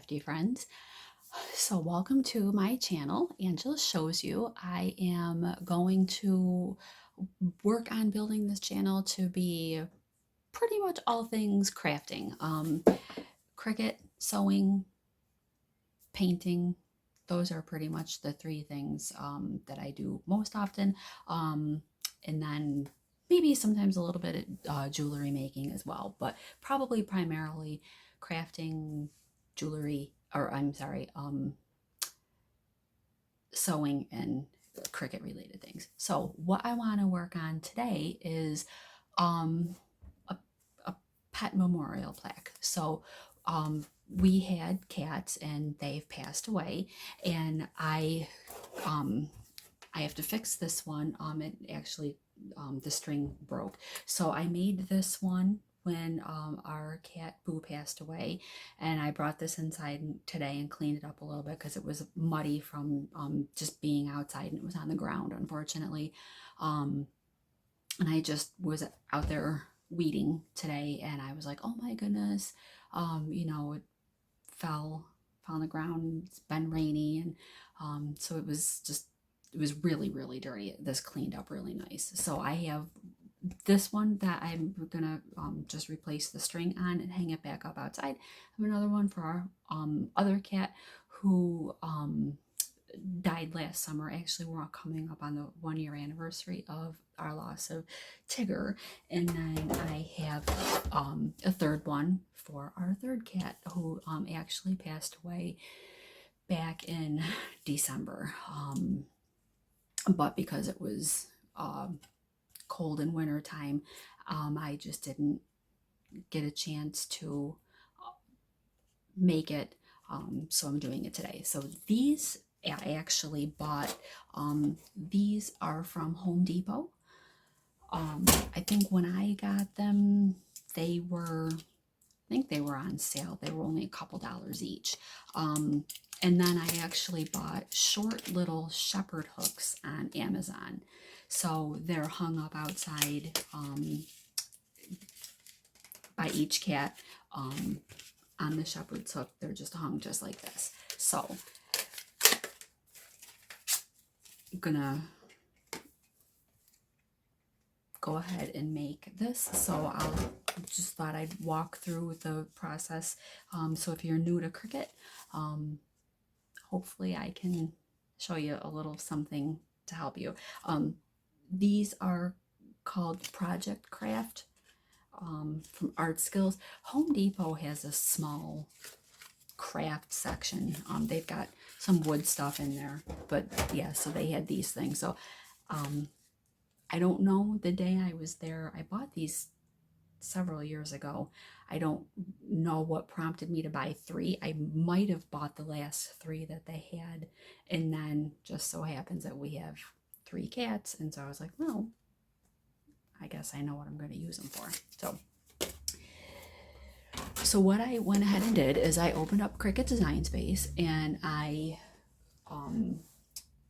crafty friends. So welcome to my channel, Angela Shows You. I am going to work on building this channel to be pretty much all things crafting. Cricut, sewing, painting, those are pretty much the three things that I do most often. And then maybe sometimes a little bit of jewelry making as well, but probably primarily crafting, jewelry, or I'm sorry, sewing and Cricut related things. So what I want to work on today is um, a, a pet memorial plaque. So we had cats and they've passed away, and I have to fix this one. It actually the string broke, so I made this one when our cat Boo passed away, and I brought this inside today and cleaned it up a little bit because it was muddy from just being outside, and it was on the ground, unfortunately. Um, and I just was out there weeding today, and I was like, oh my goodness, it fell on the ground. It's been rainy, and so it was really, really dirty. This cleaned up really nice. So I have this one that I'm gonna just replace the string on and hang it back up outside. I have another one for our other cat who died last summer. Actually, we're all coming up on the 1 year anniversary of our loss of Tigger. And then I have a third one for our third cat who actually passed away back in December. But because it was cold in winter time, I just didn't get a chance to make it. So I'm doing it today. So these I actually bought. These are from Home Depot. I think when I got them, I think they were on sale. They were only a couple dollars each. And then I actually bought short little shepherd hooks on Amazon. So they're hung up outside by each cat on the shepherd's hook. They're just hung just like this. So I'm gonna go ahead and make this. So I'll just thought I'd walk through the process. So if you're new to Cricut, hopefully I can show you a little something to help you. These are called Project Craft from Art Skills. Home Depot has a small craft section. They've got some wood stuff in there, but yeah, so they had these things. So I don't know the day I was there. I bought these several years ago. I don't know what prompted me to buy three. I might have bought the last three that they had, and then just so happens that we have three cats, and so I was like, well, I guess I know what I'm going to use them for. So what I went ahead and did is I opened up Cricut Design Space, and I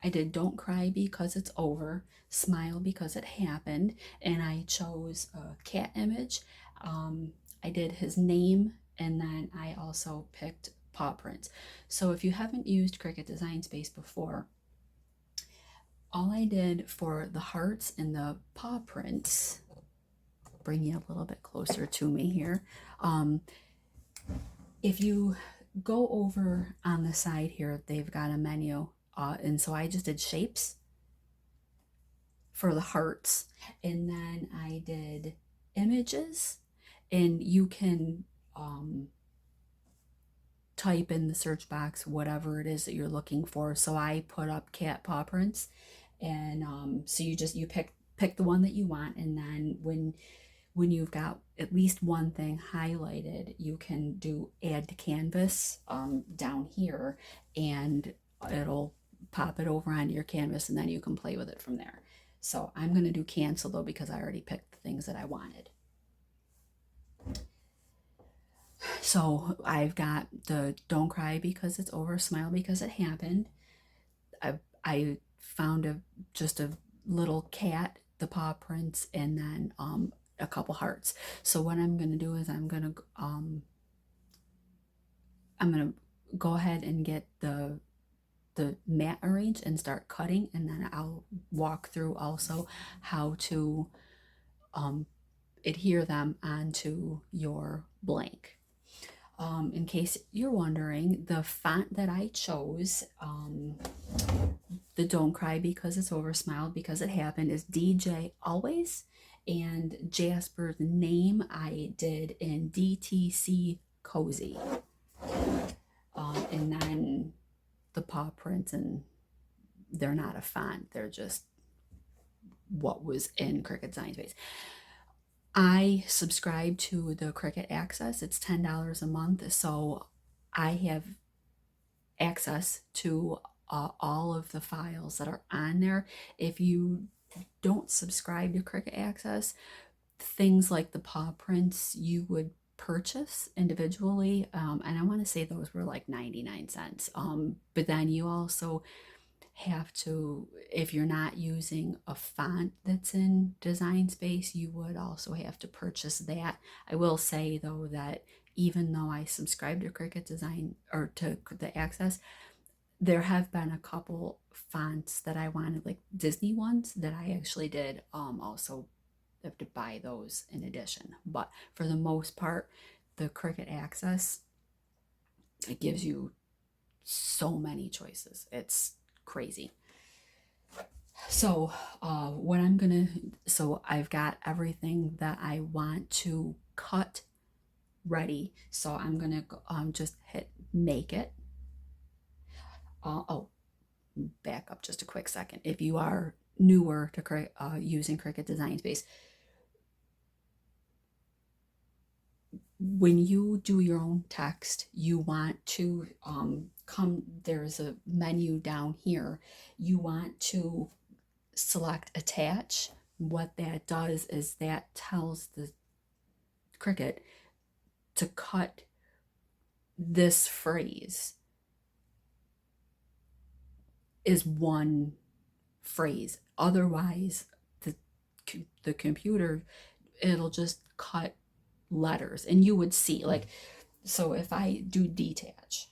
did Don't Cry Because It's Over, Smile Because It Happened, and I chose a cat image. I did his name, and then I also picked paw prints. So if you haven't used Cricut Design Space before, all I did for the hearts and the paw prints, bring you a little bit closer to me here. If you go over on the side here, they've got a menu. And so I just did shapes for the hearts, and then I did images, and you can type in the search box whatever it is that you're looking for. So I put up cat paw prints, and so you pick the one that you want, and then when you've got at least one thing highlighted, you can do add to canvas down here, and it'll pop it over onto your canvas, and then you can play with it from there. So I'm going to do cancel though, because I already picked the things that I wanted. So I've got the Don't Cry Because It's Over, Smile Because It Happened. I found just a little cat, the paw prints, and then a couple hearts. So what I'm going to do is I'm going to go ahead and get the mat arranged and start cutting, and then I'll walk through also how to adhere them onto your blank. In case you're wondering, the font that I chose, the Don't Cry Because It's Over, Smile Because It Happened, is DJ Always. And Jasper's name I did in DTC Cozy. And then the paw prints, and they're not a font, they're just what was in Cricut Design Space. I subscribe to the Cricut Access. It's $10 a month, so I have access to all of the files that are on there. If you don't subscribe to Cricut Access, things like the paw prints you would purchase individually, and I want to say those were like 99 cents. But then you also have to, if you're not using a font that's in Design Space, you would also have to purchase that. I will say though that even though I subscribe to Cricut Design or to the Access, there have been a couple fonts that I wanted, like Disney ones, that I actually did also have to buy those in addition. But for the most part, the Cricut Access, it gives you so many choices. It's crazy. So what I'm gonna, so I've got everything that I want to cut ready. So I'm gonna just hit make it. Oh, back up just a quick second. If you are newer to using Cricut Design Space, when you do your own text, you want to there's a menu down here. You want to select attach. What that does is that tells the Cricut to cut this phrase is one phrase. Otherwise, the computer, it'll just cut letters, and you would see, like, so if I do detach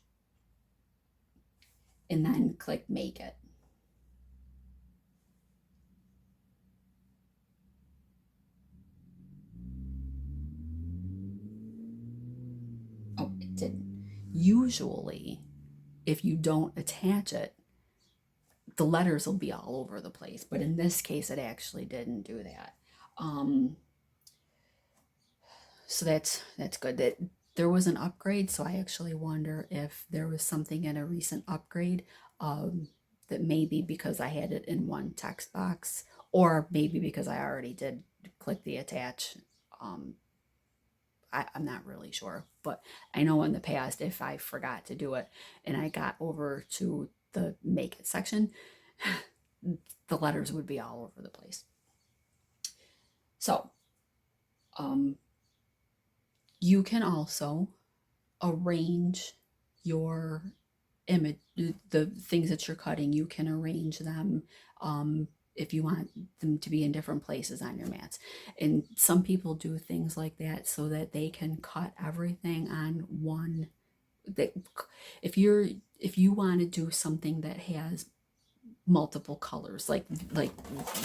and then click make it, oh, it didn't. Usually if you don't attach it, the letters will be all over the place, but in this case it actually didn't do that. So that's good. That there was an upgrade, so I actually wonder if there was something in a recent upgrade, that maybe because I had it in one text box, or maybe because I already did click the attach. I'm not really sure, but I know in the past, if I forgot to do it and I got over to the make it section, the letters would be all over the place. So you can also arrange your image, the things that you're cutting. You can arrange them if you want them to be in different places on your mats. And some people do things like that so that they can cut everything on one. If you want to do something that has multiple colors, like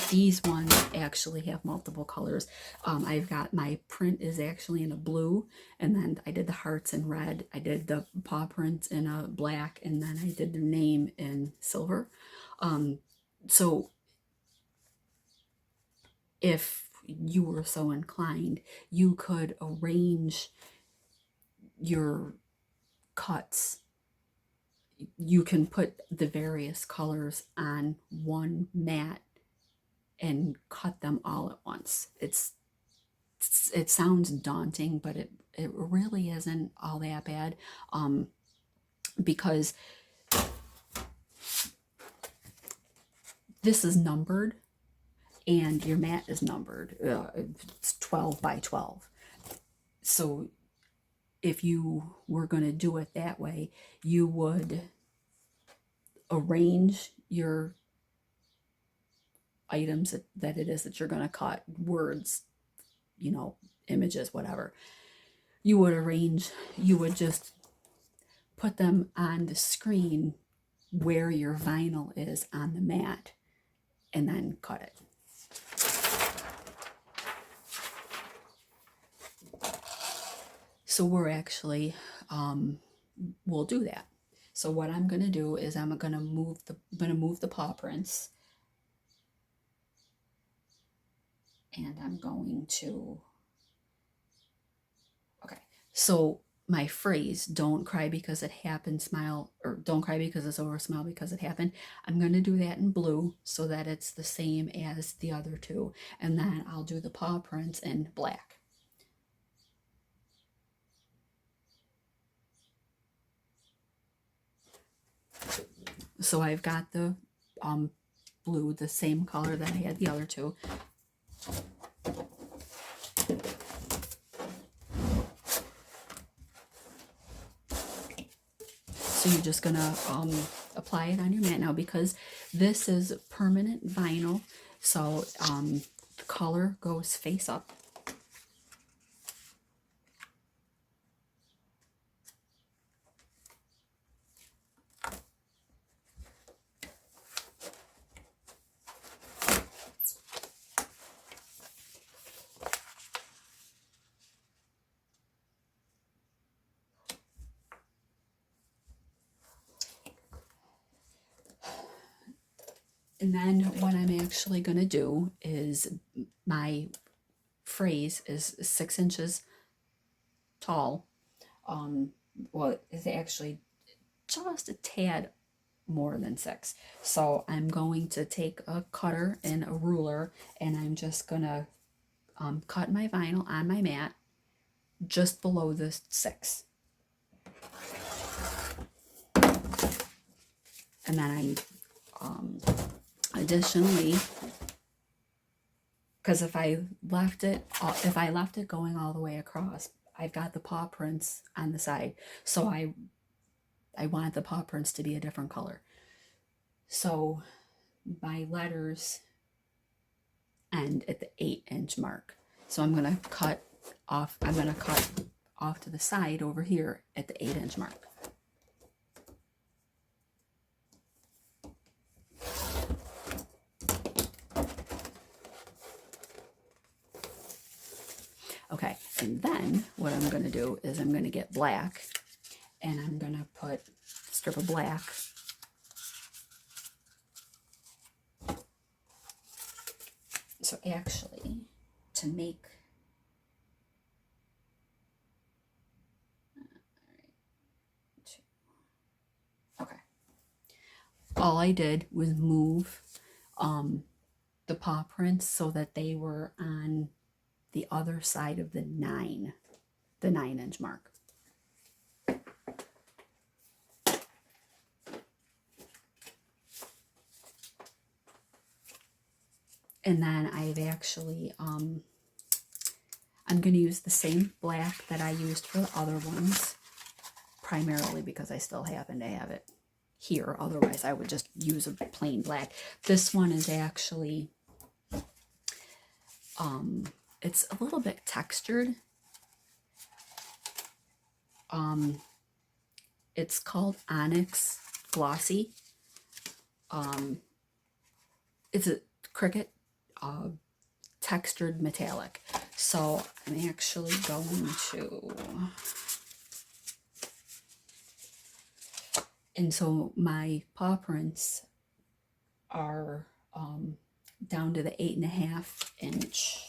these ones actually have multiple colors. I've got, my print is actually in a blue, and then I did the hearts in red, I did the paw prints in a black, and then I did their name in silver. So if you were so inclined, you could arrange your cuts. You can put the various colors on one mat and cut them all at once. It sounds daunting, but it really isn't all that bad, because this is numbered and your mat is numbered. It's 12 by 12. So if you were going to do it that way, you would arrange your items that it is that you're going to cut, words, images, whatever. You would just put them on the screen where your vinyl is on the mat, and then cut it. So we're actually, we'll do that. So what I'm going to do is I'm going to move the paw prints, and I'm going to, okay, so my phrase, don't cry because it happened, smile, or don't cry because it's over, smile because it happened, I'm going to do that in blue so that it's the same as the other two, and then I'll do the paw prints in black. So I've got the blue, the same color that I had the other two. So you're just gonna apply it on your mat now, because this is permanent vinyl. So the color goes face up. And then what I'm actually going to do is, my phrase is 6 inches tall. Well, it's actually just a tad more than 6. So I'm going to take a cutter and a ruler, and I'm just going to cut my vinyl on my mat just below the 6. And then I'm additionally, because if I left it going all the way across, I've got the paw prints on the side, so I want the paw prints to be a different color. So my letters end at the 8-inch mark. So I'm gonna cut off to the side over here at the 8-inch mark. Okay, and then what I'm going to do is I'm going to get black, and I'm going to put a strip of black so actually to make okay, all I did was move the paw prints so that they were on the other side of the 9-inch mark. And then I've actually, I'm going to use the same black that I used for the other ones, primarily because I still happen to have it here. Otherwise, I would just use a plain black. This one is actually, it's a little bit textured. It's called Onyx Glossy. It's a cricut textured metallic. So I'm actually going to, and so my paw prints are down to the 8.5-inch.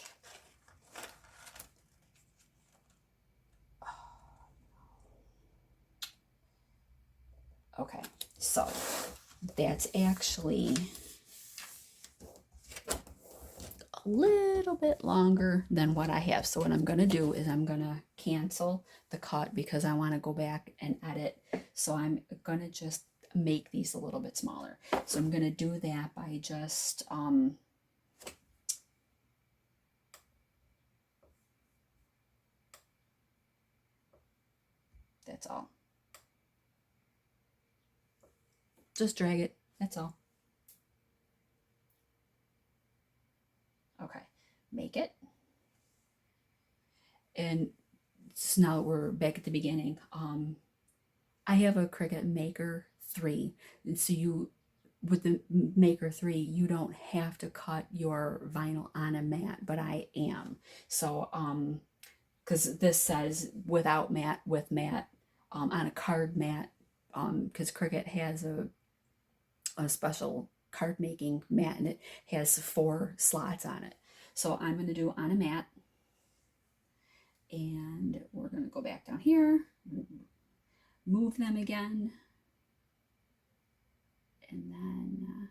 Okay, so that's actually a little bit longer than what I have. So what I'm going to do is I'm going to cancel the cut because I want to go back and edit. So I'm going to just make these a little bit smaller. So I'm going to do that by just that's all. Just drag it, that's all. Okay, make it. And so now we're back at the beginning. I have a Cricut Maker 3, and so you, with the Maker 3, you don't have to cut your vinyl on a mat, but I am. So, because this says without mat, with mat, on a card mat, because Cricut has a special card making mat, and it has 4 slots on it. So I'm going to do on a mat, and we're going to go back down here, move them again, and then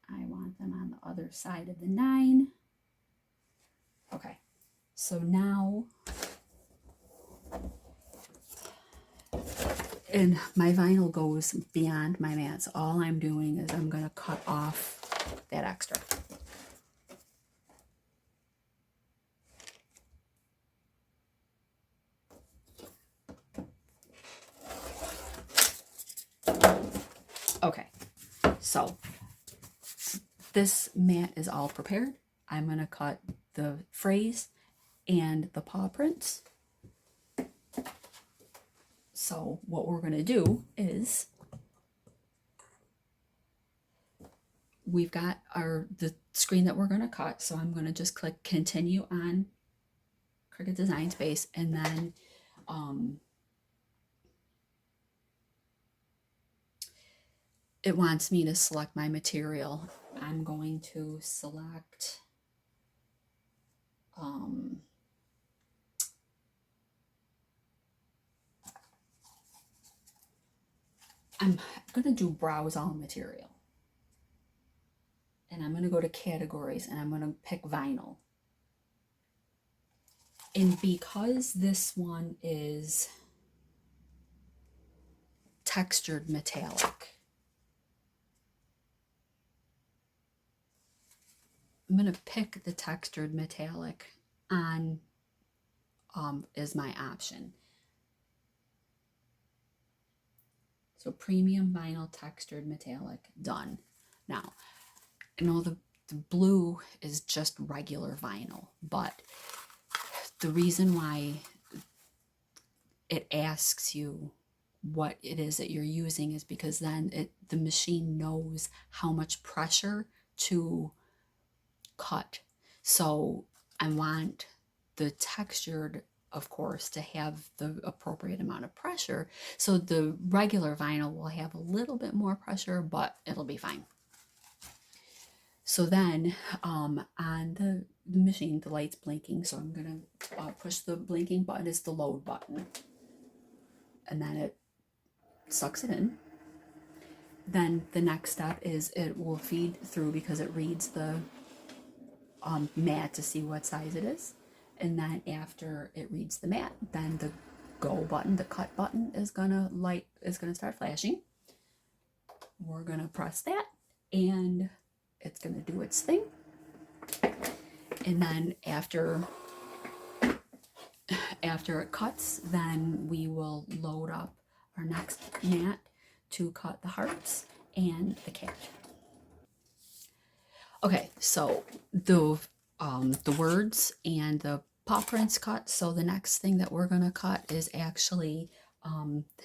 I want them on the other side of the 9. Okay, so now, and my vinyl goes beyond my mats. All I'm doing is I'm going to cut off that extra. Okay, so this mat is all prepared. I'm going to cut the phrase and the paw prints. So what we're going to do is we've got the screen that we're going to cut. So I'm going to just click continue on Cricut Design Space, and then it wants me to select my material. I'm going to select I'm going to do browse all material. And I'm going to go to categories, and I'm going to pick vinyl. And because this one is textured metallic, I'm going to pick the textured metallic on as my option. So premium vinyl textured metallic, done. Now, I know the blue is just regular vinyl, but the reason why it asks you what it is that you're using is because then the machine knows how much pressure to cut. So I want the textured, of course, to have the appropriate amount of pressure. So the regular vinyl will have a little bit more pressure, but it'll be fine. So then on the machine, the light's blinking, so I'm going to push the blinking button. It's the load button. And then it sucks it in. Then the next step is it will feed through because it reads the mat to see what size it is. And then after it reads the mat, then the go button, the cut button is gonna start flashing. We're gonna press that, and it's gonna do its thing. And then after it cuts, then we will load up our next mat to cut the hearts and the cat. Okay, so the words and the paw prints cut. So the next thing that we're gonna cut is actually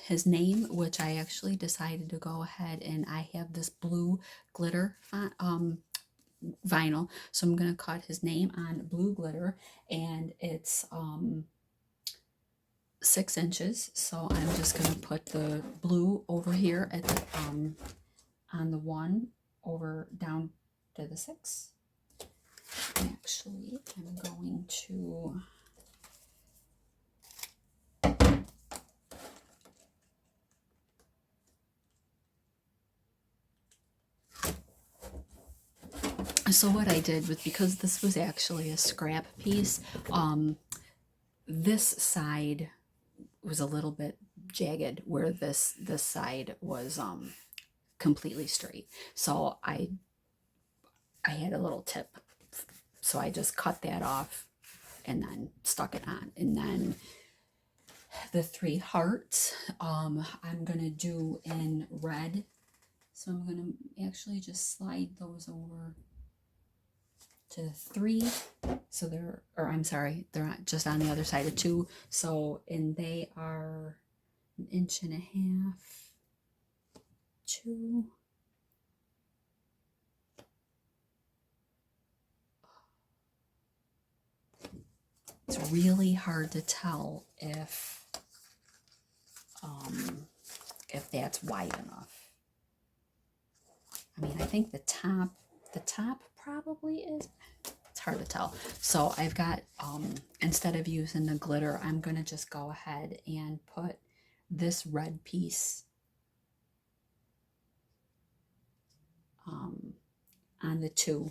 his name, which I actually decided to go ahead, and I have this blue glitter vinyl, so I'm gonna cut his name on blue glitter, and it's 6 inches. So I'm just gonna put the blue over here at the on the 1 over down to the 6. Actually, I'm going to so what I did was, because this was actually a scrap piece, this side was a little bit jagged, where this side was completely straight. So I had a little tip, so I just cut that off and then stuck it on. And then the 3 hearts, I'm gonna do in red. So I'm gonna actually just slide those over to 3. So they're not just on the other side of 2. So, and they are 1.5 inches, 2. It's really hard to tell if that's wide enough. I mean, I think the top probably is. It's hard to tell. So I've got, instead of using the glitter, I'm going to just go ahead and put this red piece on the 2.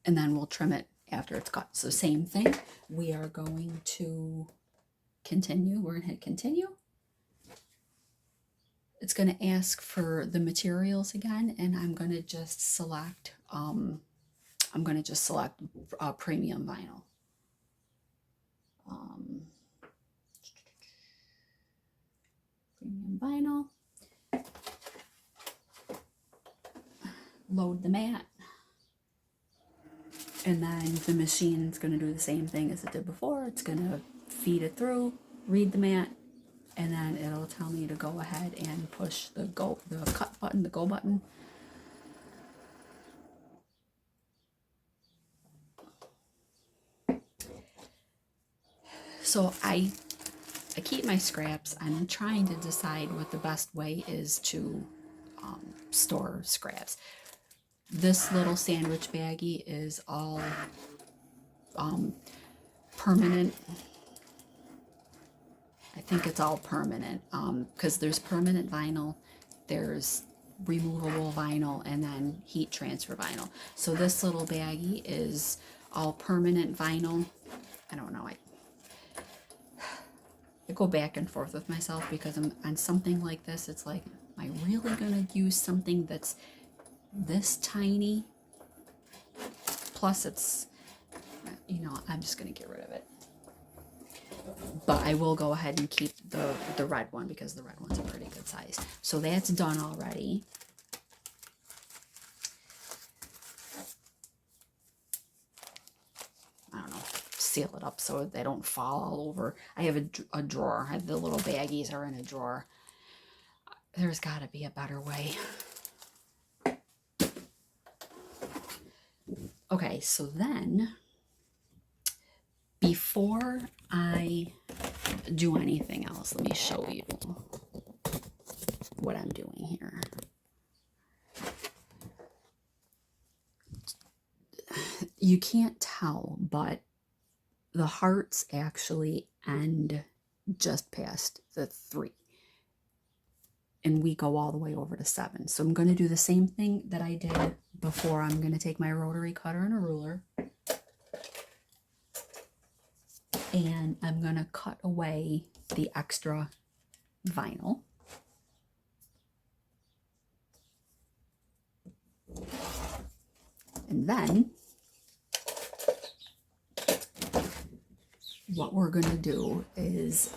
And then we'll trim it after it's cut. So same thing. We are going to continue. We're going to hit continue. It's going to ask for the materials again, and I'm going to just select premium vinyl. Premium vinyl. Load the mat. And then the machine's going to do the same thing as it did before. It's going to feed it through, read the mat, and then it'll tell me to go ahead and push the cut button, the go button. So I keep my scraps. I'm trying to decide what the best way is to store scraps. This little sandwich baggie is all permanent. I think it's all permanent because there's permanent vinyl, there's removable vinyl, and then heat transfer vinyl. So this little baggie is all permanent vinyl. I don't know. I go back and forth with myself because I'm on something like this. It's like, am I really going to use something that's this tiny? Plus it's, you know, I'm just going to get rid of it. But I will go ahead and keep the red one because the red one's a pretty good size. So that's done already. I don't know, seal it up so they don't fall all over. I have a drawer. I have the little baggies are in a drawer. There's got to be a better way. Okay, so then before I do anything else, let me show you what I'm doing here. You can't tell, but the hearts actually end just past the 3. And we go all the way over to 7. So I'm going to do the same thing that I did before. I'm going to take my rotary cutter and a ruler. And I'm going to cut away the extra vinyl. And then what we're going to do is,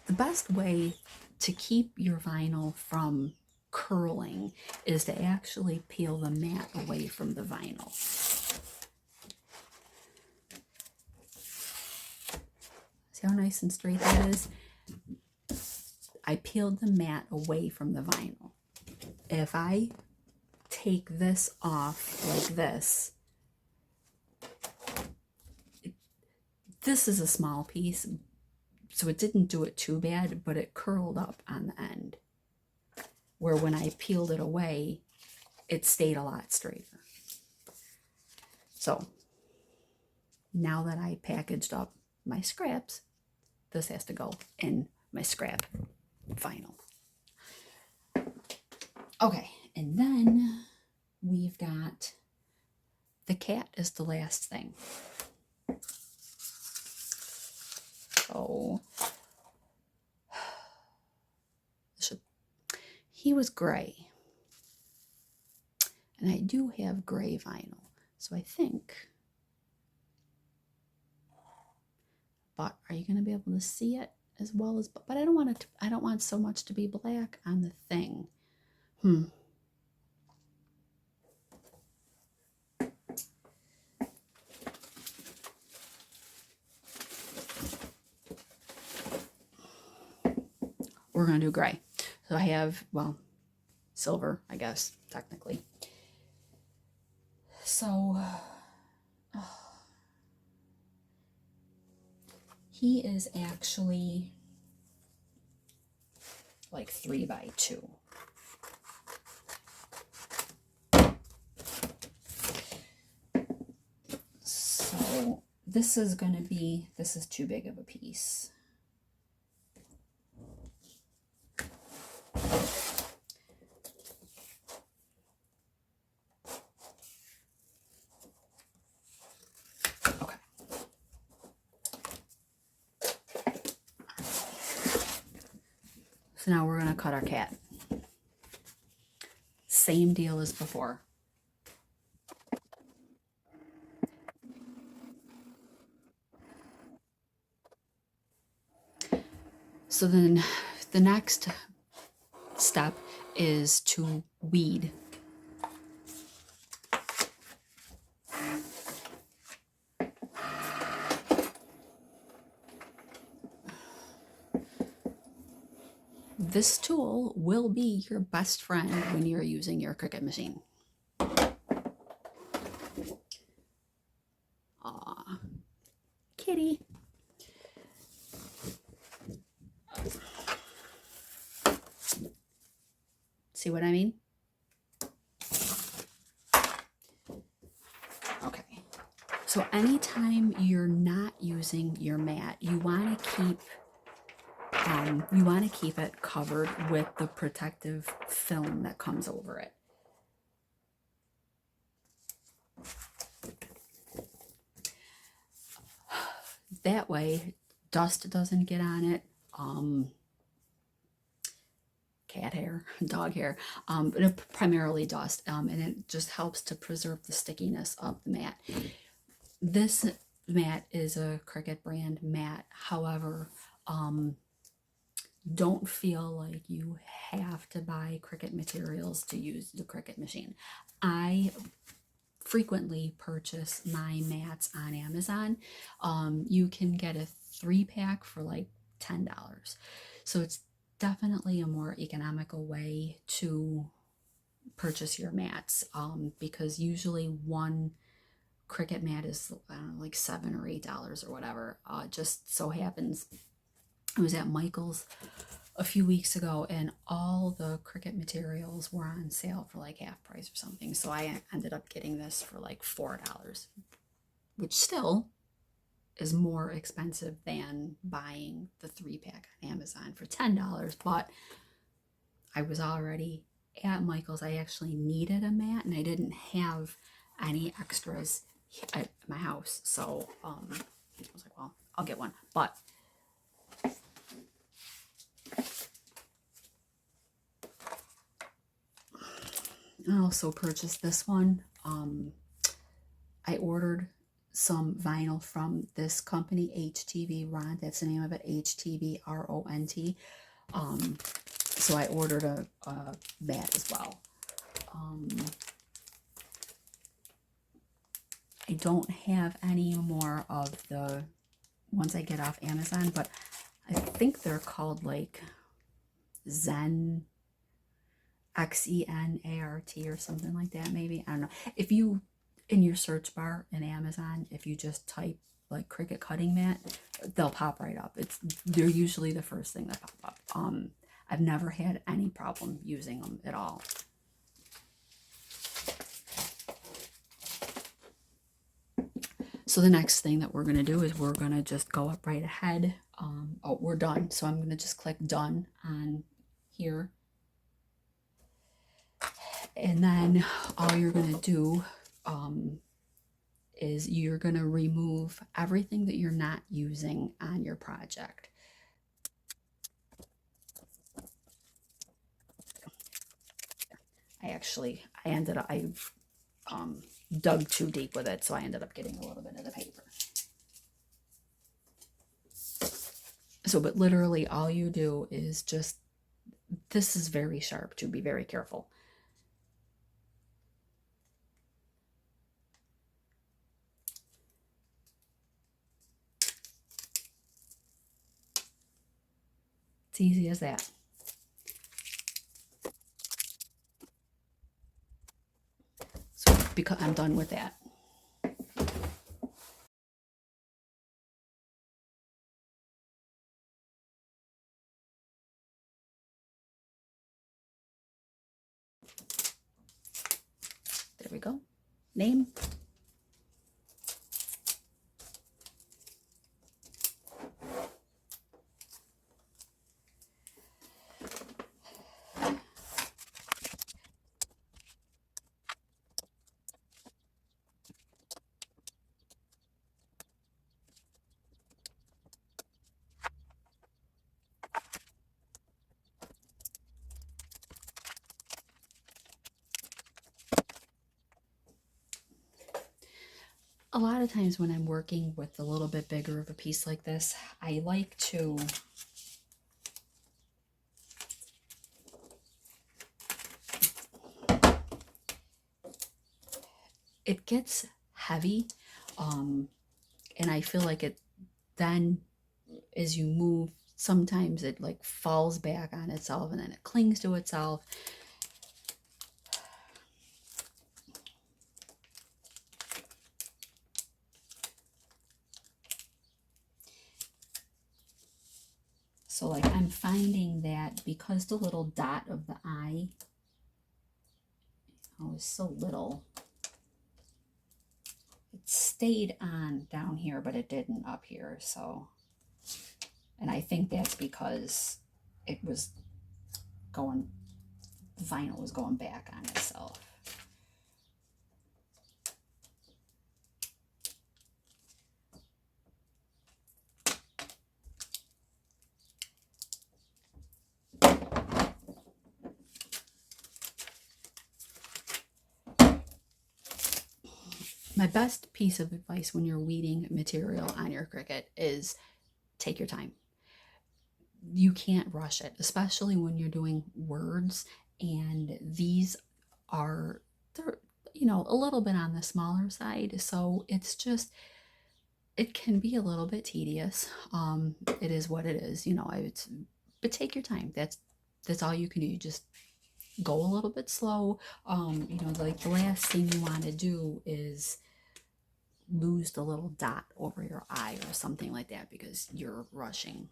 the best way to keep your vinyl from curling is to actually peel the mat away from the vinyl. See how nice and straight that is? I peeled the mat away from the vinyl. If I take this off like this, this is a small piece, so it didn't do it too bad, but it curled up on the end. Where when I peeled it away, it stayed a lot straighter. So now that I packaged up my scraps, this has to go in my scrap vinyl. Okay, and then we've got the cat is the last thing. So he was gray, and I do have gray vinyl, so I think, but are you going to be able to see it as well as, but I don't want it to, I don't want so much to be black on the thing. we're going to do gray. So I have, well, silver, I guess, technically. So he is actually like 3 by 2. So this is going to be, this is too big of a piece. Okay. So now we're going to cut our cat. Same deal as before. So then the next step is to weed. This tool will be your best friend when you're using your Cricut machine. Aw, kitty. See what I mean? Okay. So anytime you're not using your mat, you want to keep it covered with the protective film that comes over it. That way, dust doesn't get on it. Cat hair, dog hair, but primarily dust, and it just helps to preserve the stickiness of the mat. This mat is a Cricut brand mat. However, don't feel like you have to buy Cricut materials to use the Cricut machine. I frequently purchase my mats on Amazon. You can get a 3-pack for like $10. So it's definitely a more economical way to purchase your mats, because usually one Cricut mat is, I don't know, like $7 or $8 or whatever. Just so happens I was at Michael's a few weeks ago and all the Cricut materials were on sale for like half price or something. So I ended up getting this for like $4, which still is more expensive than buying the 3-pack on Amazon for $10. But I was already at Michael's. I actually needed a mat and I didn't have any extras at my house. So I was like, well, I'll get one. But I also purchased this one. I ordered some vinyl from this company, HTV Ront. That's the name of it, HTV RONT. So I ordered a mat as well. I don't have any more of the ones I get off Amazon, but I think they're called like Zen XENART or something like that, maybe. I don't know. If you, in your search bar in Amazon, if you just type like Cricut cutting mat, they'll pop right up. They're usually the first thing that pop up. I've never had any problem using them at all. So the next thing that we're going to do is we're going to just go up right ahead. Oh, we're done. So I'm going to just click done on here. And then all you're going to do is you're going to remove everything that you're not using on your project. I dug too deep with it, so I ended up getting a little bit of the paper. So, but literally all you do is just, this is very sharp, to be very careful. It's easy as that. because I'm done with that. There we go. Name. A lot of times when I'm working with a little bit bigger of a piece like this, I like to it gets heavy, and I feel like it then as you move, sometimes it like falls back on itself and then it clings to itself. So like I'm finding that because the little dot of the eye is so little, it stayed on down here, but it didn't up here. So, and I think that's because it was going, the vinyl was going back on itself. My best piece of advice when you're weeding material on your Cricut is take your time. You can't rush it, especially when you're doing words, and these are, they're, you know, a little bit on the smaller side, so it's just, it can be a little bit tedious. It is what it is, you know. But take your time. That's all you can do. You just go a little bit slow. You know, like the last thing you want to do is lose the little dot over your eye or something like that because you're rushing.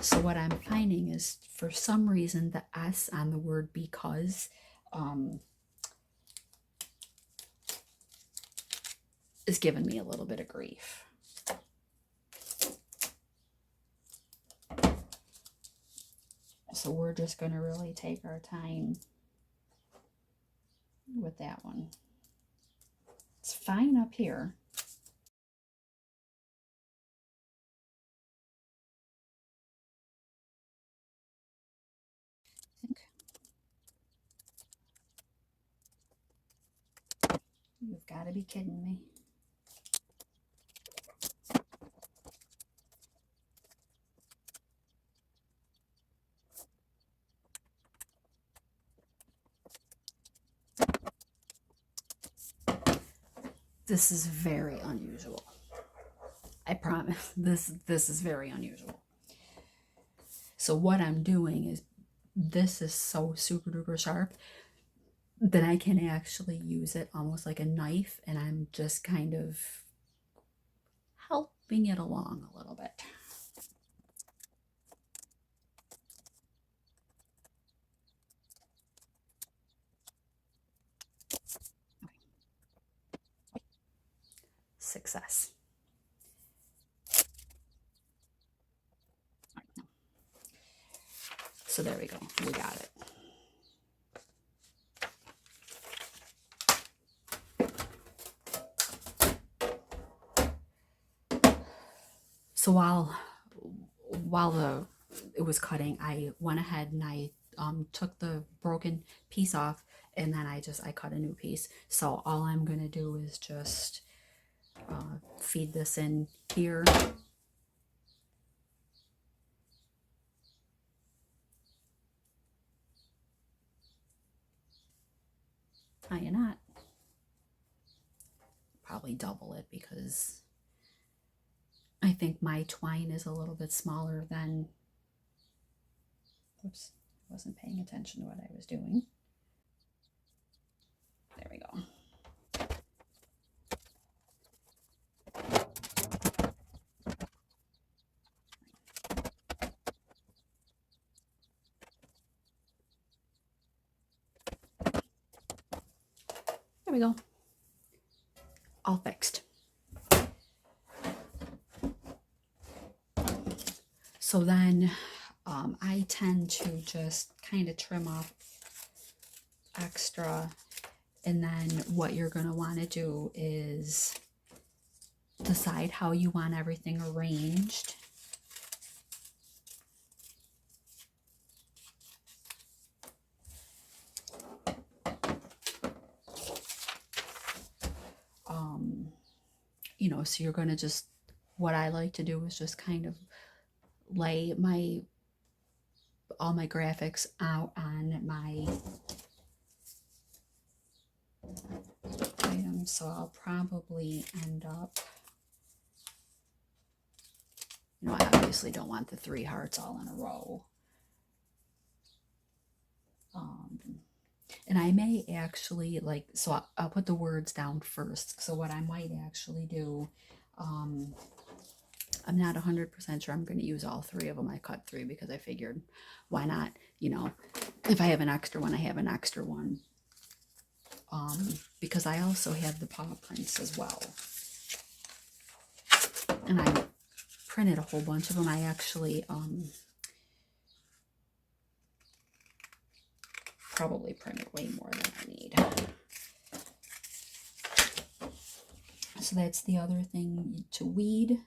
So what I'm finding is, for some reason, the S on the word because is giving me a little bit of grief. So we're just going to really take our time with that one. It's fine up here. You've got to be kidding me. This is very unusual. I promise. This is very unusual. So what I'm doing is, this is so super duper sharp that I can actually use it almost like a knife, and I'm just kind of helping it along a little bit. Success. So there we go. We got it. So while it was cutting, I went ahead and I took the broken piece off, and then I cut a new piece. So all I'm gonna do is just feed this in here. Tie a knot. probably double it because I think my twine is a little bit smaller than, oops, I wasn't paying attention to what I was doing. There we go. There we go. All fixed. So then I tend to just kind of trim off extra, and then what you're going to want to do is decide how you want everything arranged. You know, so you're going to just, what I like to do is just kind of lay all my graphics out on my items. So I'll probably end up, you know, I obviously don't want the 3 hearts all in a row. And I may actually, like, so I'll put the words down first. So what I might actually do, I'm not 100% sure I'm going to use all 3 of them. I cut 3 because I figured, why not? You know, if I have an extra one, I have an extra one. Because I also have the paw prints as well. And I printed a whole bunch of them. I actually, probably printed way more than I need. So that's the other thing to weed,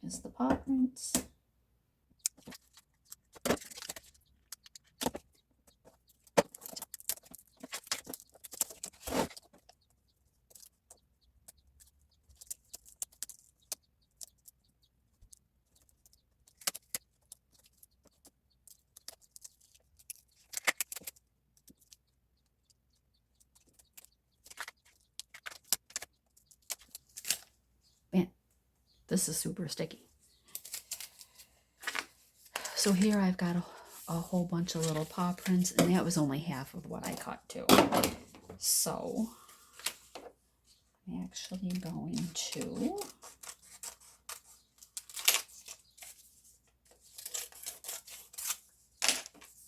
is the paw prints. Man, this is super sticky. So here I've got a whole bunch of little paw prints, and that was only half of what I cut too. So I'm actually going to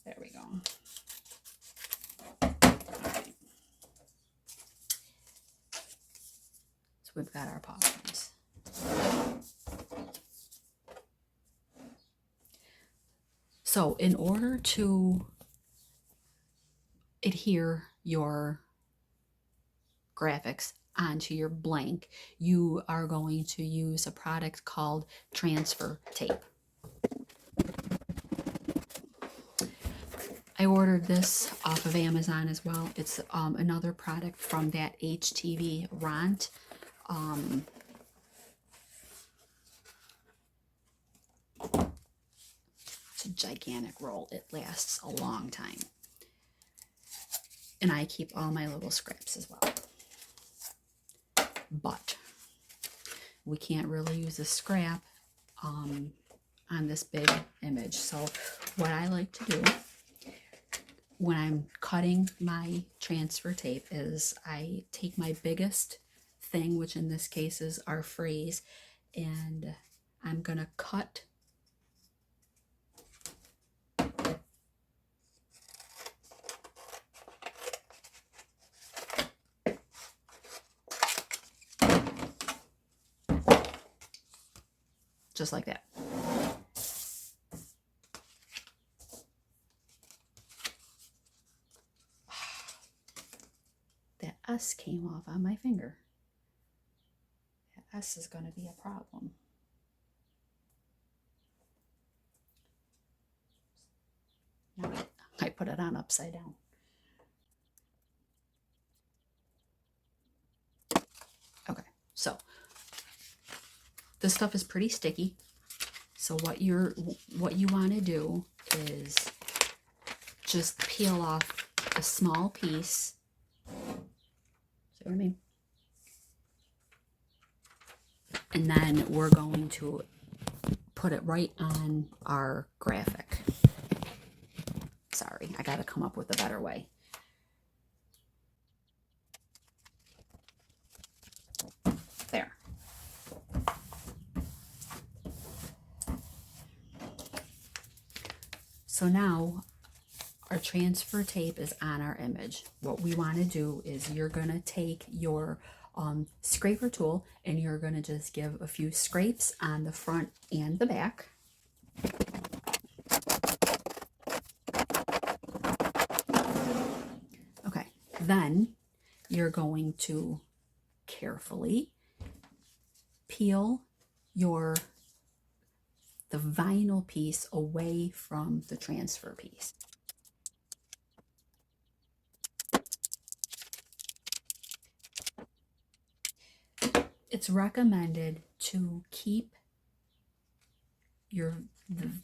there we go. All right. So we've got our paw prints. So in order to adhere your graphics onto your blank, you are going to use a product called transfer tape. I ordered this off of Amazon as well. It's another product from that HTV Ront. It's a gigantic roll. It lasts a long time. And I keep all my little scraps as well. But we can't really use a scrap on this big image. So what I like to do when I'm cutting my transfer tape is I take my biggest thing, which in this case is our phrase, and I'm gonna cut just like that. That S came off on my finger. That S is going to be a problem. Now I put it on upside down. Okay, so this stuff is pretty sticky. So what you want to do is just peel off a small piece. So See what I mean? And then we're going to put it right on our graphic. Sorry, I got to come up with a better way. There. So now our transfer tape is on our image. What we want to do is you're going to take your scraper tool and you're going to just give a few scrapes on the front and the back. Okay, then you're going to carefully peel the vinyl piece away from the transfer piece. It's recommended to keep the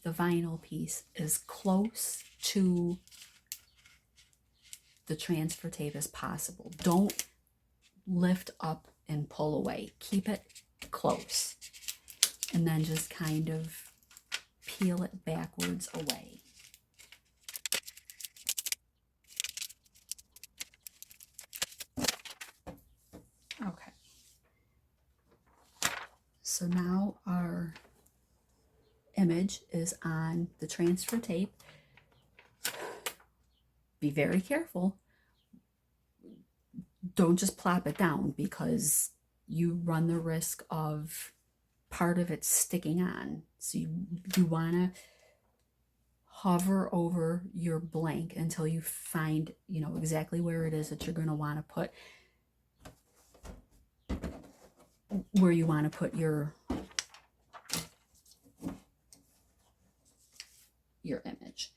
vinyl piece as close to the transfer tape as possible. Don't lift up and pull away. Keep it close. And then just kind of peel it backwards away. Okay. So now our image is on the transfer tape. Be very careful. Don't just plop it down because you run the risk of part of it sticking on. So you want to hover over your blank until you find, exactly where it is that you're going to want to put, where you want to put your image.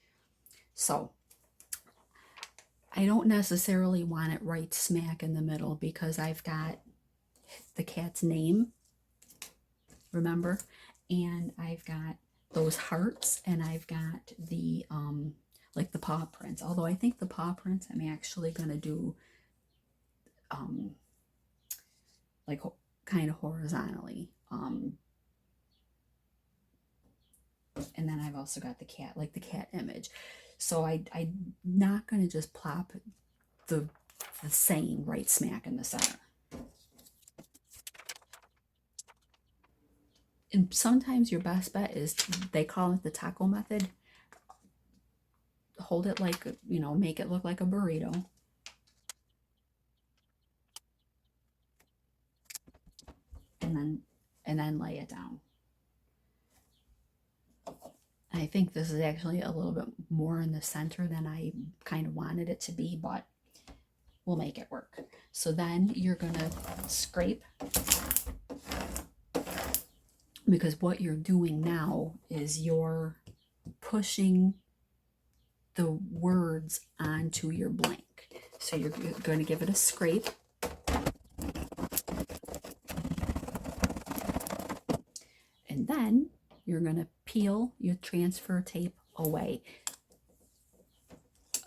So I don't necessarily want it right smack in the middle because I've got the cat's name, remember? And I've got those hearts, and I've got the, like the paw prints. Although I think the paw prints I'm actually going to do, like kind of horizontally. And then I've also got the cat, like the cat image. So I'm not going to just plop the same right smack in the center. And sometimes your best bet is, they call it the taco method. Hold it like, make it look like a burrito. And then lay it down. I think this is actually a little bit more in the center than I kind of wanted it to be, but we'll make it work. So then you're going to scrape, because what you're doing now is you're pushing the words onto your blank. So you're going to give it a scrape. And then you're going to peel your transfer tape away.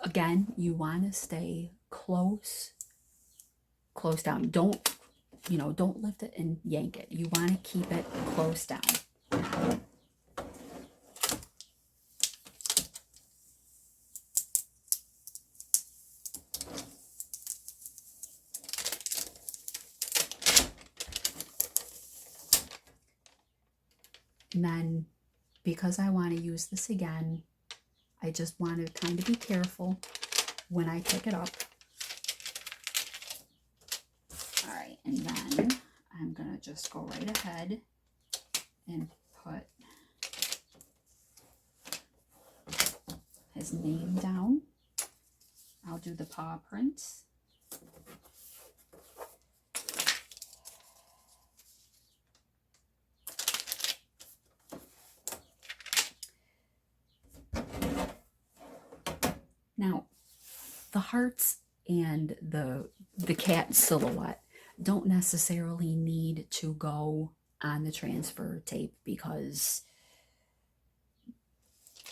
Again, you want to stay close down. Don't lift it and yank it. You want to keep it close down. And then, because I want to use this again, I just want to kind of be careful when I pick it up. All right, and then I'm going to just go right ahead and put his name down. I'll do the paw prints. Now, the hearts and the cat silhouette don't necessarily need to go on the transfer tape because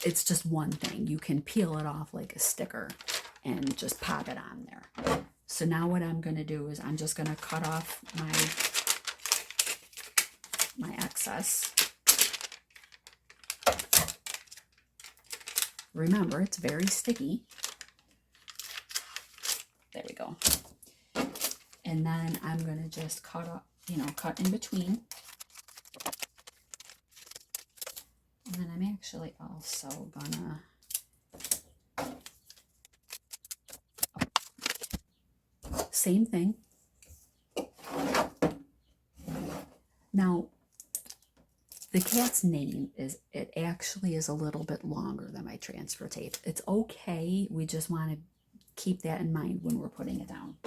it's just one thing. You can peel it off like a sticker and just pop it on there. So now what I'm going to do is I'm just going to cut off my excess. Remember, it's very sticky. There we go. And then I'm going to just cut up, cut in between. And then I'm actually also gonna same thing. Now, the cat's name actually is a little bit longer than my transfer tape. It's okay. We just want to keep that in mind when we're putting it down.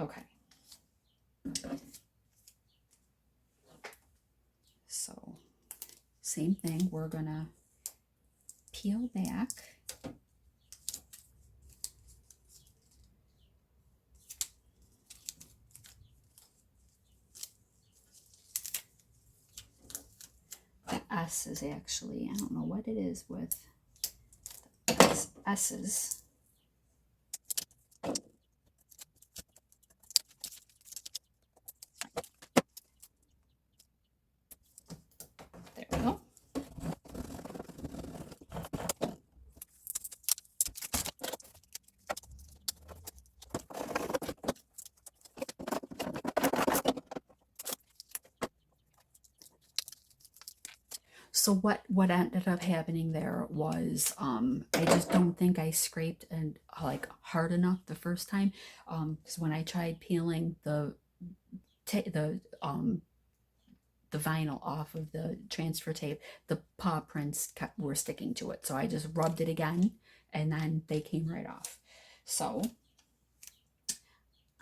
Okay. So, same thing. We're gonna peel back. The S is actually, I don't know what it is with the S's. There we go. So what ended up happening there was I just don't think I scraped and like hard enough the first time, because when I tried peeling the vinyl off of the transfer tape, the paw prints were sticking to it. So I just rubbed it again and then they came right off. So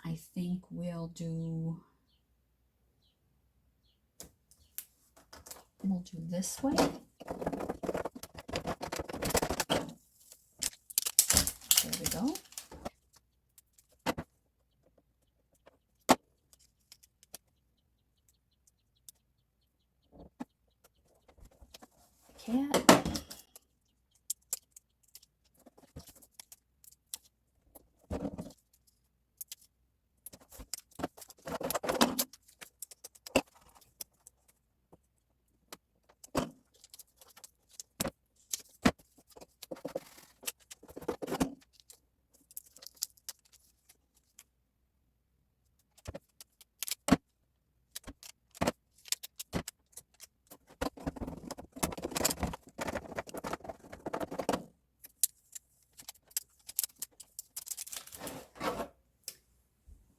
I think we'll do this way. There we go. Cat.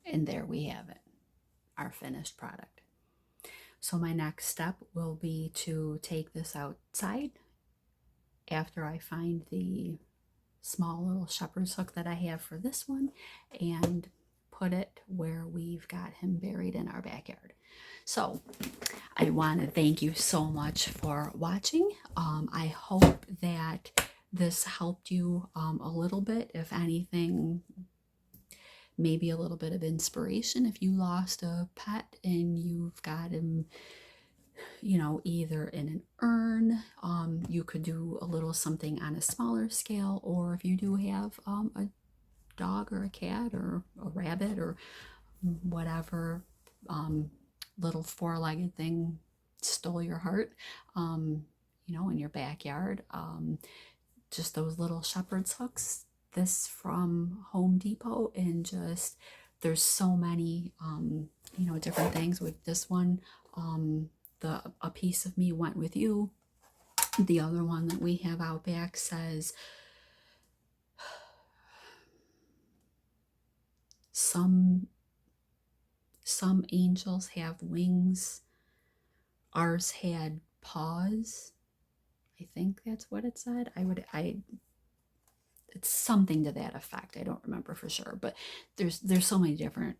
And there we have it, our finished product. So my next step will be to take this outside after I find the small little shepherd's hook that I have for this one and put it where we've got him buried in our backyard. So I want to thank you so much for watching. I hope that this helped you a little bit. If anything, maybe a little bit of inspiration if you lost a pet and you've got him, either in an urn. You could do a little something on a smaller scale, or if you do have a dog or a cat or a rabbit or whatever little four-legged thing stole your heart, in your backyard. Just those little shepherd's hooks, this from Home Depot, and just there's so many different things. With this one, a piece of me went with you. The other one that we have out back says some angels have wings, ours had paws. I think that's what it said. It's something to that effect. I don't remember for sure, but there's so many different,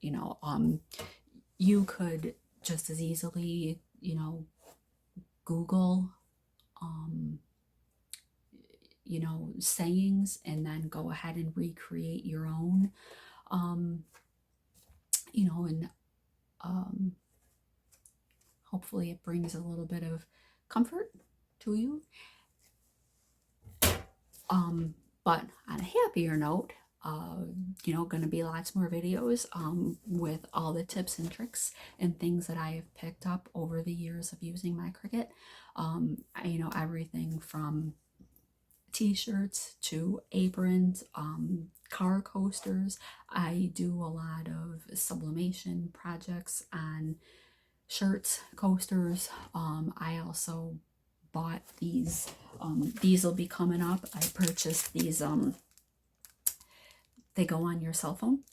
you could just as easily, Google, sayings and then go ahead and recreate your own, and hopefully it brings a little bit of comfort to you. But on a happier note, going to be lots more videos with all the tips and tricks and things that I have picked up over the years of using my Cricut. Everything from t-shirts to aprons, car coasters. I do a lot of sublimation projects on shirts, coasters. I also bought these. These will be coming up. I purchased these. They go on your cell phone.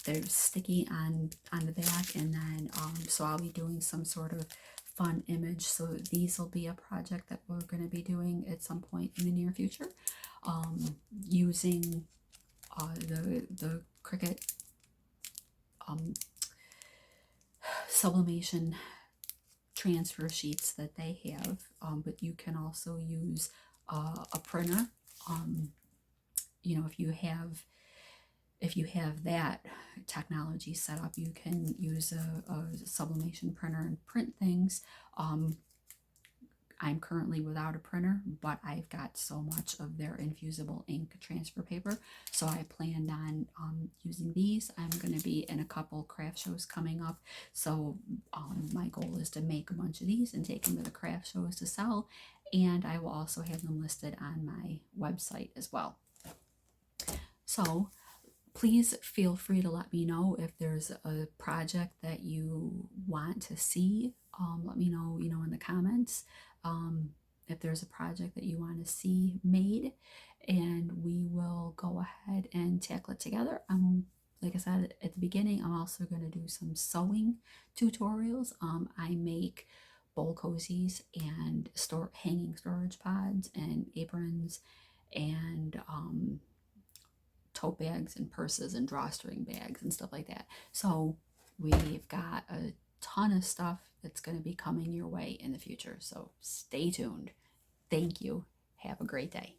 They're sticky on the back, and then so I'll be doing some sort of fun image. So these will be a project that we're going to be doing at some point in the near future, using the Cricut sublimation transfer sheets that they have, but you can also use a printer. If you have that technology set up, you can use a sublimation printer and print things. I'm currently without a printer, but I've got so much of their infusible ink transfer paper, so I planned on using these. I'm going to be in a couple craft shows coming up, so my goal is to make a bunch of these and take them to the craft shows to sell, and I will also have them listed on my website as well. So please feel free to let me know if there's a project that you want to see. Let me know, in the comments, if there's a project that you want to see made, and we will go ahead and tackle it together. Like I said at the beginning, I'm also going to do some sewing tutorials. I make bowl cozies and hanging storage pods and aprons and tote bags and purses and drawstring bags and stuff like that. So we've got a ton of stuff that's going to be coming your way in the future. So stay tuned. Thank you. Have a great day.